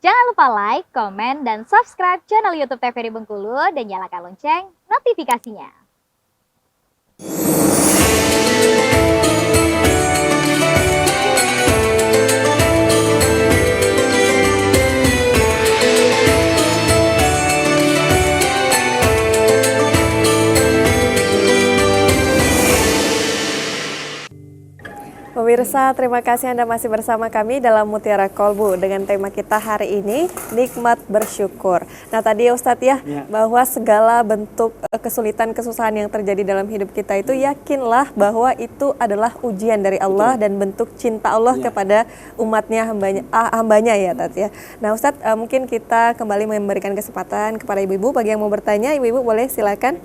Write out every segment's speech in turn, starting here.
Jangan lupa like, komen, dan subscribe channel YouTube TVRI Bengkulu dan nyalakan lonceng notifikasinya. Pemirsa, terima kasih Anda masih bersama kami dalam Mutiara Kolbu dengan tema kita hari ini, nikmat bersyukur. Nah tadi ya Ustadz ya, bahwa segala bentuk kesulitan, kesusahan yang terjadi dalam hidup kita itu yakinlah bahwa itu adalah ujian dari Allah dan bentuk cinta Allah kepada umatnya, hambanya ya Tat ya. Nah Ustadz, mungkin kita kembali memberikan kesempatan kepada ibu-ibu bagi yang mau bertanya, ibu-ibu boleh silakan.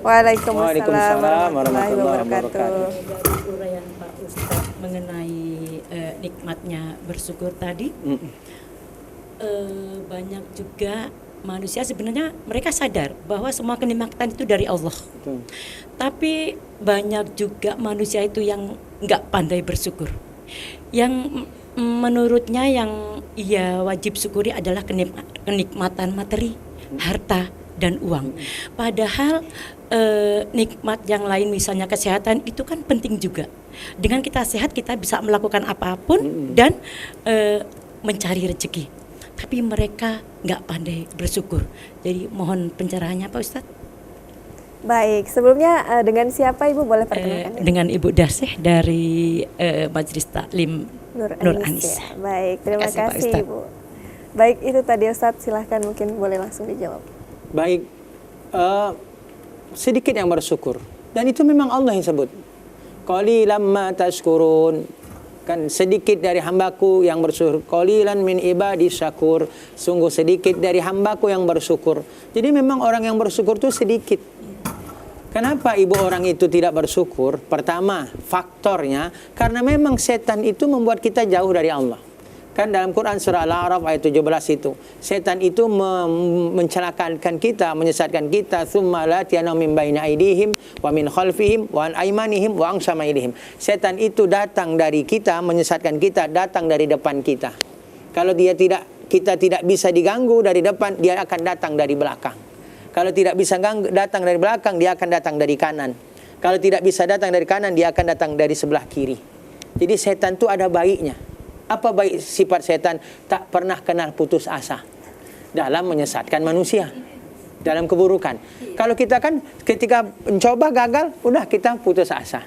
Waalaikumsalam warahmatullahi wabarakatuh. Dari uraian Pak Ustadz mengenai nikmatnya bersyukur tadi, banyak juga manusia sebenarnya mereka sadar bahwa semua kenikmatan itu dari Allah. Tapi banyak juga manusia itu yang nggak pandai bersyukur. Yang menurutnya yang ia wajib syukuri adalah kenikmatan materi, harta, dan uang. Padahal nikmat yang lain misalnya kesehatan itu kan penting juga. Dengan kita sehat kita bisa melakukan apapun dan mencari rezeki. Tapi mereka nggak pandai bersyukur. Jadi mohon pencerahannya Pak Ustadz. Baik, sebelumnya dengan siapa Ibu boleh perkenalkan? Dengan Ibu Darsih dari Majelis Taklim Nur Anis. Ya. Baik, terima kasih, kasih Ibu. Baik, itu tadi Ustadz, silahkan mungkin boleh langsung dijawab. Baik, sedikit yang bersyukur. Dan itu memang Allah yang sebut. Qalilan ma tashkurun. Kan sedikit dari hambaku yang bersyukur. Qalilan min ibadi syakur. Sungguh sedikit dari hambaku yang bersyukur. Jadi memang orang yang bersyukur itu sedikit. Kenapa ibu orang itu tidak bersyukur? Pertama, faktornya karena memang setan itu membuat kita jauh dari Allah. Kan dalam Quran surah Al-A'raf ayat 17 itu, setan itu mencelakakan kita, menyesatkan kita, tsumma la tiana min baina aidihim wa min khalfihim wa an aymanihim wa an syama'ilihim. Setan itu datang dari kita, menyesatkan kita, datang dari depan kita. Kalau kita tidak bisa diganggu dari depan, dia akan datang dari belakang. Kalau tidak bisa datang dari belakang, dia akan datang dari kanan. Kalau tidak bisa datang dari kanan, dia akan datang dari sebelah kiri. Jadi setan itu ada baiknya. Apa baik sifat setan? Tak pernah kenal putus asa dalam menyesatkan manusia, dalam keburukan. Kalau kita kan ketika mencoba gagal, udah kita putus asa.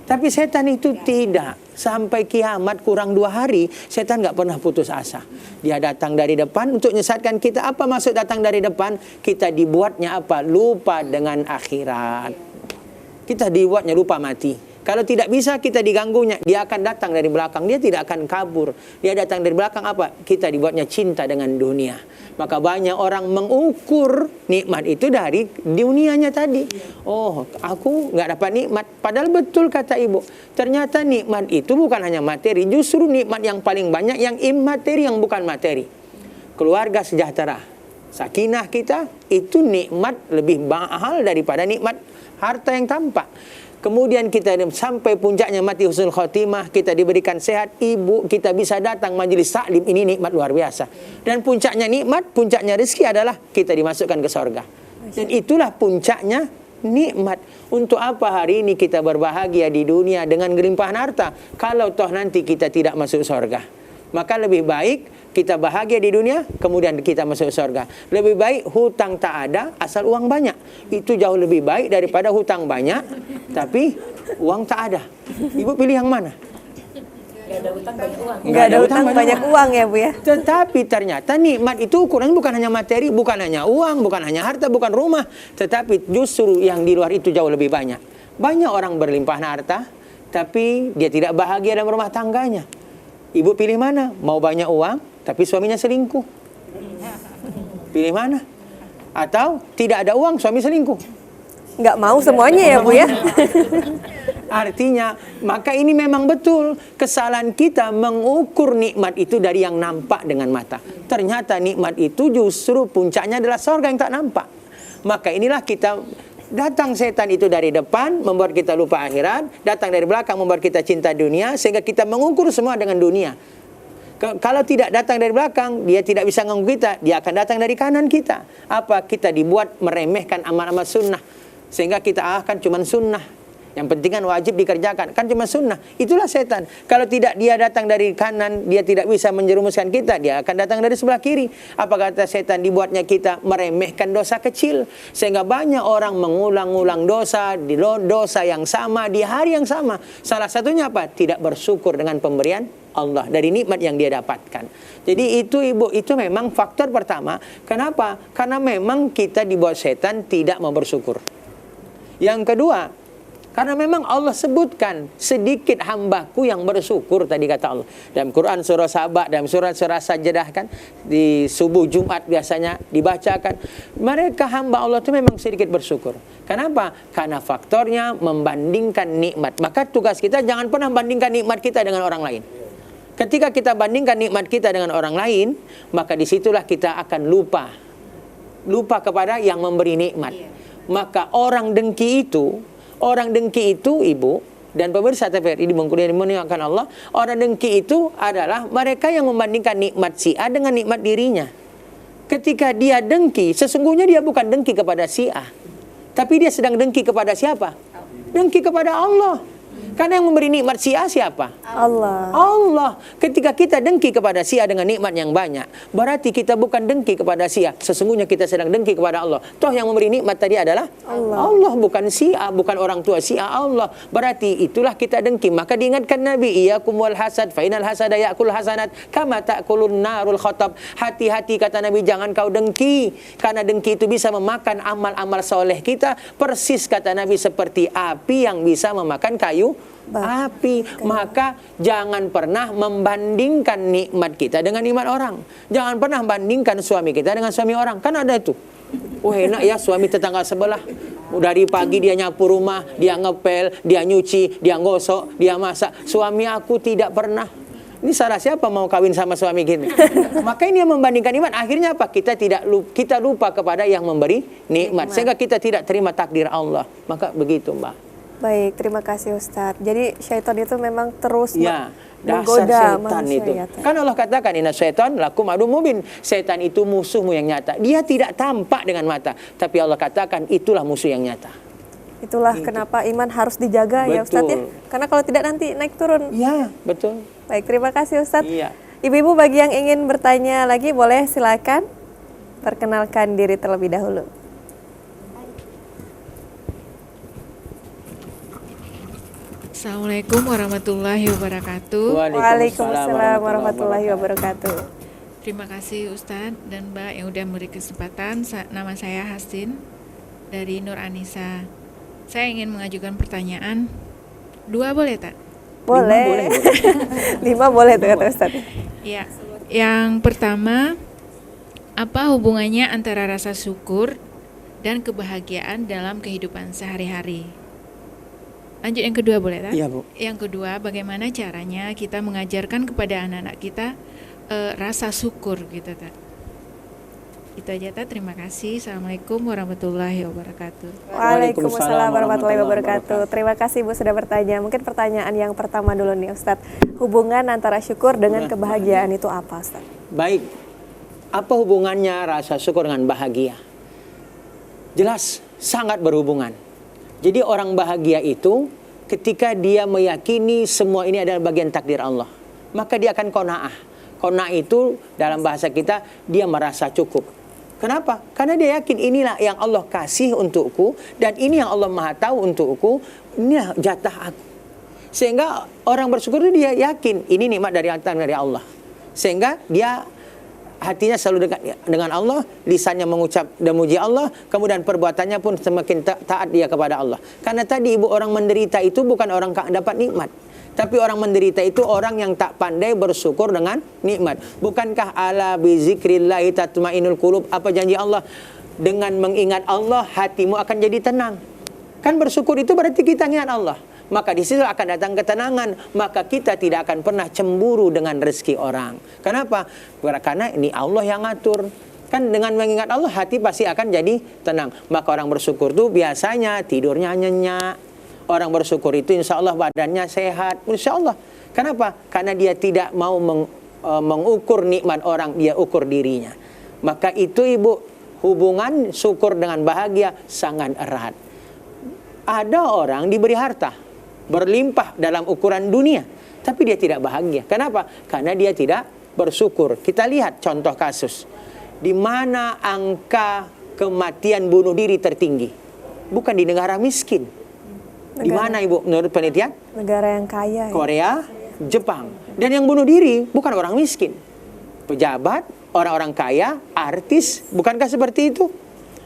Tapi setan itu tidak. Sampai kiamat kurang 2 hari, setan nggak pernah putus asa. Dia datang dari depan untuk menyesatkan kita. Apa maksud datang dari depan? Kita dibuatnya apa? Lupa dengan akhirat. Kita dibuatnya lupa mati. Kalau tidak bisa kita diganggunya, dia akan datang dari belakang. Dia tidak akan kabur. Dia datang dari belakang apa? Kita dibuatnya cinta dengan dunia. Maka banyak orang mengukur nikmat itu dari dunianya tadi. Oh, aku nggak dapat nikmat. Padahal betul kata ibu. Ternyata nikmat itu bukan hanya materi. Justru nikmat yang paling banyak yang immateri, yang bukan materi. Keluarga sejahtera. Sakinah kita itu nikmat lebih mahal daripada nikmat harta yang tampak. Kemudian kita sampai puncaknya mati husnul khotimah, kita diberikan sehat, ibu kita bisa datang majelis taklim, ini nikmat luar biasa. Dan puncaknya nikmat, puncaknya rezeki adalah kita dimasukkan ke sorga. Dan itulah puncaknya nikmat. Untuk apa hari ini kita berbahagia di dunia dengan gelimpahan harta, kalau toh nanti kita tidak masuk sorga? Maka lebih baik kita bahagia di dunia, kemudian kita masuk surga. Lebih baik hutang tak ada, asal uang banyak. Itu jauh lebih baik daripada hutang banyak, tapi uang tak ada. Ibu pilih yang mana? Nggak ada hutang banyak uang. Nggak ada hutang banyak uang ya Bu ya. Tetapi ternyata nikmat itu ukurannya bukan hanya materi, bukan hanya uang, bukan hanya harta, bukan rumah. Tetapi justru yang di luar itu jauh lebih banyak. Banyak orang berlimpahan harta, tapi dia tidak bahagia dalam rumah tangganya. Ibu pilih mana? Mau banyak uang, tapi suaminya selingkuh. Pilih mana? Atau tidak ada uang, suami selingkuh. Nggak mau semuanya ya Bu ya. Artinya, maka ini memang betul kesalahan kita mengukur nikmat itu dari yang nampak dengan mata. Ternyata nikmat itu justru puncaknya adalah surga yang tak nampak. Maka inilah kita Datang setan itu dari depan, membuat kita lupa akhirat. Datang dari belakang, membuat kita cinta dunia, sehingga kita mengukur semua dengan dunia. Kalau tidak datang dari belakang, dia tidak bisa mengganggu kita. Dia akan datang dari kanan kita. Apa? Kita dibuat meremehkan amal-amal sunnah. Sehingga kita akan cuma sunnah. Yang penting kan wajib dikerjakan. Kan cuma sunnah. Itulah setan. Kalau tidak dia datang dari kanan, dia tidak bisa menjerumuskan kita. Dia akan datang dari sebelah kiri. Apa kata setan? Dibuatnya kita meremehkan dosa kecil. Sehingga banyak orang mengulang-ulang dosa, di dosa yang sama, di hari yang sama. Salah satunya apa? Tidak bersyukur dengan pemberian Allah dari nikmat yang dia dapatkan. Jadi itu Ibu, itu memang faktor pertama. Kenapa? Karena memang kita dibuat setan tidak mau bersyukur. Yang kedua, karena memang Allah sebutkan sedikit hambaku yang bersyukur tadi kata Allah. Dalam Quran surah Sabah, dalam surah-surah Sajdah kan, di subuh Jumat biasanya dibacakan. Mereka hamba Allah itu memang sedikit bersyukur. Kenapa? Karena faktornya membandingkan nikmat. Maka tugas kita jangan pernah bandingkan nikmat kita dengan orang lain. Ketika kita bandingkan nikmat kita dengan orang lain, maka disitulah kita akan lupa kepada yang memberi nikmat. Maka orang dengki itu Ibu dan pemirsa TVRI di Bengkulu yang dimuliakan Allah, orang dengki itu adalah mereka yang membandingkan nikmat si A dengan nikmat dirinya. Ketika dia dengki, sesungguhnya dia bukan dengki kepada si A, tapi dia sedang dengki kepada siapa? Dengki kepada Allah. Karena yang memberi nikmat si A siapa? Allah. Ketika kita dengki kepada si A dengan nikmat yang banyak, berarti kita bukan dengki kepada si A. Sesungguhnya kita sedang dengki kepada Allah. Toh yang memberi nikmat tadi adalah Allah, bukan si A, bukan orang tua si A, Allah. Berarti itulah kita dengki. Maka diingatkan Nabi, iyyakum wal hasad fa inal hasada ya'kul hasanat kama ta'kulun narul khatab. Hati-hati kata Nabi, jangan kau dengki. Karena dengki itu bisa memakan amal-amal soleh kita. Persis kata Nabi seperti api yang bisa memakan kayu api. Maka jangan pernah membandingkan nikmat kita dengan nikmat orang. Jangan pernah bandingkan suami kita dengan suami orang. Kan ada itu. Oh enak ya suami tetangga sebelah. Dari pagi dia nyapu rumah, dia ngepel, dia nyuci, dia gosok, dia masak. Suami aku tidak pernah. Ini salah siapa mau kawin sama suami gini? Maka ini yang membandingkan nikmat. Akhirnya apa? Kita lupa kepada yang memberi nikmat. Sehingga kita tidak terima takdir Allah. Maka begitu Mbak. Baik, terima kasih Ustadz. Jadi syaitan itu memang terus menggoda setan itu. Kan Allah katakan inna syaitan lakum adu mubin. Setan itu musuhmu yang nyata. Dia tidak tampak dengan mata, tapi Allah katakan itulah musuh yang nyata. Itulah kenapa iman harus dijaga ya Ustadz ya. Karena kalau tidak nanti naik turun. Ya, betul. Baik, terima kasih Ustadz. Iya. Ibu-ibu bagi yang ingin bertanya lagi boleh silakan perkenalkan diri terlebih dahulu. Assalamualaikum warahmatullahi wabarakatuh. Waalaikumsalam warahmatullahi wabarakatuh. Terima kasih Ustadz dan Mbak yang udah memberi kesempatan. Nama saya Hasin dari Nur Anissa. Saya ingin mengajukan pertanyaan. 2 boleh tak? Boleh. 5 boleh tuh kata Ustadz. Ya. Yang pertama, apa hubungannya antara rasa syukur dan kebahagiaan dalam kehidupan sehari-hari? Lanjut yang kedua boleh tak? Iya Bu. Yang kedua, bagaimana caranya kita mengajarkan kepada anak-anak kita rasa syukur gitu tak? Itu aja tak. Terima kasih. Assalamualaikum warahmatullahi wabarakatuh. Waalaikumsalam warahmatullahi wabarakatuh. Terima kasih Bu sudah bertanya. Mungkin pertanyaan yang pertama dulu nih Ustadz. Hubungan antara syukur dengan kebahagiaan itu apa Ustadz? Baik. Apa hubungannya rasa syukur dengan bahagia? Jelas sangat berhubungan. Jadi orang bahagia itu ketika dia meyakini semua ini adalah bagian takdir Allah, maka dia akan qanaah. Qanaah itu dalam bahasa kita dia merasa cukup. Kenapa? Karena dia yakin inilah yang Allah kasih untukku dan ini yang Allah Maha tahu untukku, inilah jatah aku. Sehingga orang bersyukur itu dia yakin ini nikmat dari Allah. Sehingga dia hatinya selalu dekat dengan Allah, lisannya mengucap dan memuji Allah, kemudian perbuatannya pun semakin taat dia kepada Allah. Karena tadi Ibu, orang menderita itu bukan orang dapat nikmat, tapi orang menderita itu orang yang tak pandai bersyukur dengan nikmat. Bukankah ala bi zikrillahi tatmainul qulub? Apa janji Allah? Dengan mengingat Allah hatimu akan jadi tenang. Kan bersyukur itu berarti kita ingat Allah. Maka di situ akan datang ketenangan. Maka kita tidak akan pernah cemburu dengan rezeki orang. Kenapa? Karena ini Allah yang ngatur. Kan dengan mengingat Allah hati pasti akan jadi tenang. Maka orang bersyukur itu biasanya tidurnya nyenyak. Orang bersyukur itu insya Allah badannya sehat. Insya Allah. Kenapa? Karena dia tidak mau mengukur nikmat orang, dia ukur dirinya. Maka itu ibu, hubungan syukur dengan bahagia sangat erat. Ada orang diberi harta, berlimpah dalam ukuran dunia, tapi dia tidak bahagia. Kenapa? Karena dia tidak bersyukur. Kita lihat contoh kasus. Di mana angka kematian bunuh diri tertinggi? Bukan di negara miskin. Di mana ibu menurut penelitian? Negara yang kaya. Ya? Korea, Jepang. Dan yang bunuh diri bukan orang miskin. Pejabat, orang-orang kaya, artis, bukankah seperti itu?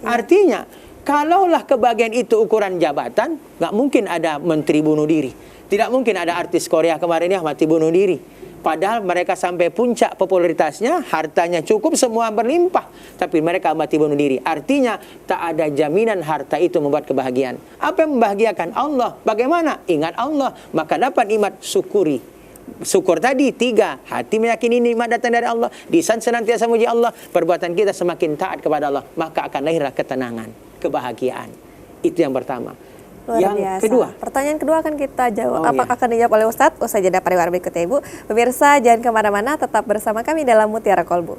Artinya, kalaulah kebahagiaan itu ukuran jabatan, nggak mungkin ada menteri bunuh diri. Tidak mungkin ada artis Korea kemarin ya mati bunuh diri. Padahal mereka sampai puncak popularitasnya, hartanya cukup, semua berlimpah. Tapi mereka mati bunuh diri. Artinya, tak ada jaminan harta itu membuat kebahagiaan. Apa yang membahagiakan? Allah. Bagaimana? Ingat Allah. Maka dapat nikmat, syukuri. Syukur tadi 3, hati meyakini nikmat datang dari Allah, lisan senantiasa memuji Allah, perbuatan kita semakin taat kepada Allah, maka akan lahirlah ketenangan, kebahagiaan. Itu yang pertama. Luar yang biasa. kedua, Pertanyaan kedua akan kita jawab. Oh, Apakah akan dijawab oleh Ustadz? Usai jeda pariwara berikut ya Ibu. Pemirsa jangan kemana-mana, tetap bersama kami dalam Mutiara Kolbu.